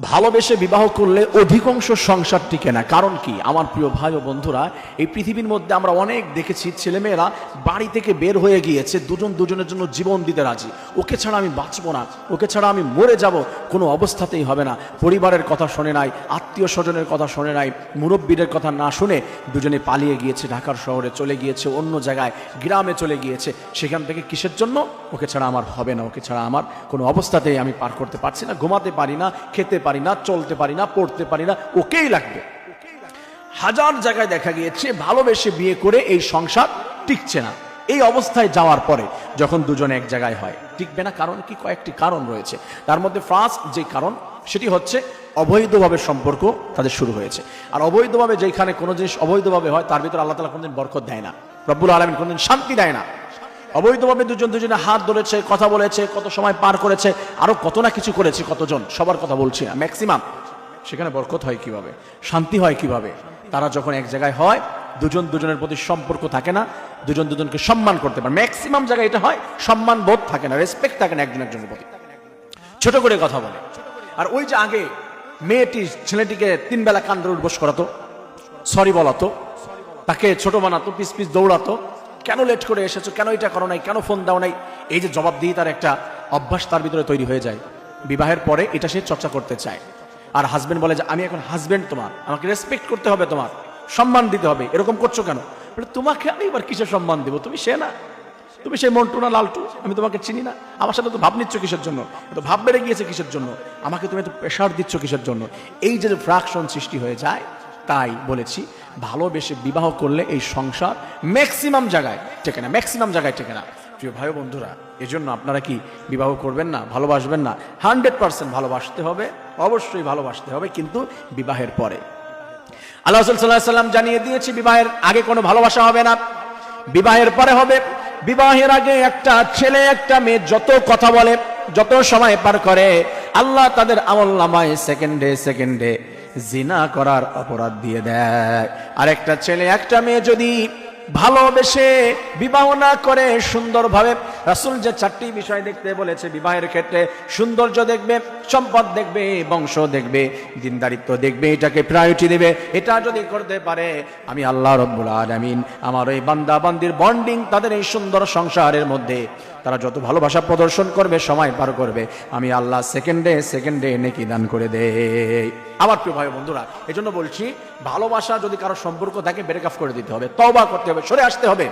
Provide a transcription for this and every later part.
ভালোবেসে বিবাহ করলে অধিকাংশ সংসার টিকে না। কারণ কি আমার প্রিয় ভাই ও বন্ধুরা, এই পৃথিবীর মধ্যে আমরা অনেক দেখেছি ছেলেমেয়েরা বাড়ি থেকে বের হয়ে গিয়েছে, দুজন দুজনের জন্য জীবন দিতে রাজি। ওকে ছাড়া আমি বাঁচবো না, ওকে ছাড়া আমি মরে যাব, কোনো অবস্থাতেই হবে না। পরিবারের কথা শোনে নাই, আত্মীয় স্বজনের কথা শোনে নাই, মুরব্বীদের কথা না শুনে দুজনে পালিয়ে গিয়েছে, ঢাকার শহরে চলে গিয়েছে, অন্য জায়গায় গ্রামে চলে গিয়েছে। সেখান থেকে কিসের জন্য? ওকে ছাড়া আমার হবে না, ওকে ছাড়া আমার কোনো অবস্থাতেই আমি পার করতে পারছি না, ঘুমাতে পারি না, খেতে পারি না, চলতে পারি না, পড়তে পারি না, ওকেই লাগবে। হাজার জায়গায় দেখা গিয়েছে ভালোবেসে বিয়ে করে এই সংসার টিকছে না। এই অবস্থায় যাওয়ার পরে যখন দুজনে এক জায়গায় হয়, টিকবে না। কারণ কি? কয়েকটি কারণ রয়েছে। তার মধ্যে ফার্স্ট যে কারণ, সেটি হচ্ছে অবৈধভাবে সম্পর্ক তাদের শুরু হয়েছে। আর অবৈধভাবে যেখানে কোনো জিনিস অবৈধভাবে হয়, তার ভিতরে আল্লাহ তাআলা কোনদিন বরকত দেয় না, রব্বুল আলামিন কোনদিন শান্তি দেয় না। অবৈধভাবে দুজনে হাত ধরেছে, কথা বলেছে, কত সময় পার করেছে, আরো কত না কিছু করেছে, কতজন, সবার কথা বলছি না, ম্যাক্সিমাম। সেখানে বরকত হয় কিভাবে? শান্তি হয় কিভাবে? তারা যখন এক জায়গায় হয়, দুজন দুজনের প্রতি সম্পর্ক থাকে না, দুজন দুজনকে সম্মান করতে পারে। ম্যাক্সিমাম জায়গায় এটা হয়, সম্মান বোধ থাকে না, রেসপেক্ট থাকে না একজন একজনের প্রতি, ছোট করে কথা বলে। আর ওই যে আগে মেয়েটি ছেলেটিকে 3 বেলা কান ধরে উঠবোস করাতো, সরি বলাতো, তাকে ছোট বানাতো, পিস পিস দৌড়াতো, কেন লেট করে এসেছো, কেন এটা করো নাই, কেন ফোন দাও নাই। এই যে জবাবদিহি, তার একটা অভ্যাস তার ভিতরে তৈরি হয়ে যায়। বিবাহের পরে এটা সে চর্চা করতে চায়। আর হাজবেন্ড বলে যে আমি এখন হাজবেন্ড তোমার, আমাকে রেসপেক্ট করতে হবে, তোমার সম্মান দিতে হবে, এরকম করছো কেন? বলে তোমাকে আমি এবার কিসের সম্মান দেবো? তুমি সে না, তুমি সেই মন্টু না লালটু, আমি তোমাকে চিনি না। আমার সাথে তো ভাব নিচ্ছ কিসের জন্য? তো ভাব বেড়ে গিয়েছে কিসের জন্য? আমাকে তুমি এত প্রেশার দিচ্ছ কিসের জন্য? এই যে ফ্রাকশন সৃষ্টি হয়ে যায়, তাই বলেছি ভালোবেসে বিবাহ করলে এই সংসার ম্যাক্সিমাম জায়গায় টেকে না, ম্যাক্সিমাম জায়গায় টেকে না। প্রিয় ভাই বন্ধুরা, এজন্য আপনারা কি বিবাহ করবেন না, ভালোবাসবেন না? 100% ভালোবাসতে হবে, অবশ্যই ভালোবাসতে হবে, কিন্তু বিবাহের পরে। আল্লাহ রাসূল সাল্লাল্লাহু আলাইহি ওয়াসাল্লাম জানিয়ে দিয়েছে, বিবাহের আগে কোনো ভালোবাসা হবে না, বিবাহের পরে হবে। বিবাহের আগে একটা ছেলে একটা মেয়ে যত কথা বলে, যত সময় পার করে, আল্লাহ তাদের আমলনামায় সেকেন্ডে সেকেন্ডে জিনা করার অপরাধ দিয়ে দেয়। আর একটা ছেলে একটা মেয়ে যদি ভালোবেসে বিবাহ না করে সুন্দরভাবে, রাসূল যে 4টি বিষয় দেখতে বলেছে বিবাহের ক্ষেত্রে, সৌন্দর্য দেখবে, সম্পদ দেখবে, বংশ দেখবে, দিনদারিত্ব দেখবে, এটাকে প্রায়োরিটি দেবে। এটা যদি করতে পারে, আমি আল্লাহ রাব্বুল আলামিন আমার এই বান্দা বান্দির বন্ডিং, তাদের এই সুন্দর সংসারের মধ্যে তারা যত ভালোবাসা প্রদর্শন করবে, সময় পার করবে, আমি আল্লাহ সেকেন্ডে সেকেন্ডে নেকি দান করে দেই। আমার প্রিয় ভাই বন্ধুরা, এজন্য বলছি, ভালোবাসা যদি কারো সম্পর্ক থাকে, ব্রেক অফ করে দিতে হবে, তওবা করতে হবে, সরে আসতে হবে।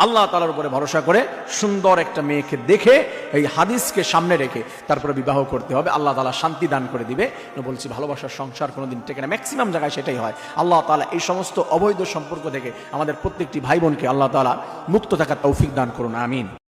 আল্লাহ তাআলার উপরে ভরসা করে সুন্দর একটা মেয়েকে দেখে, এই হাদিসকে সামনে রেখে তারপরে বিবাহ করতে হবে। আল্লাহ তাআলা শান্তি দান করে দিবে। বলছি, ভালোবাসার সংসার কোনোদিন টেকে না, ম্যাক্সিমাম জায়গায় সেটাই হয়। আল্লাহ তাআলা এই সমস্ত অবৈধ সম্পর্ক থেকে আমাদের প্রত্যেকটি ভাই বোনকে আল্লাহ তাআলা মুক্ত থাকার তৌফিক দান করুন, আমিন।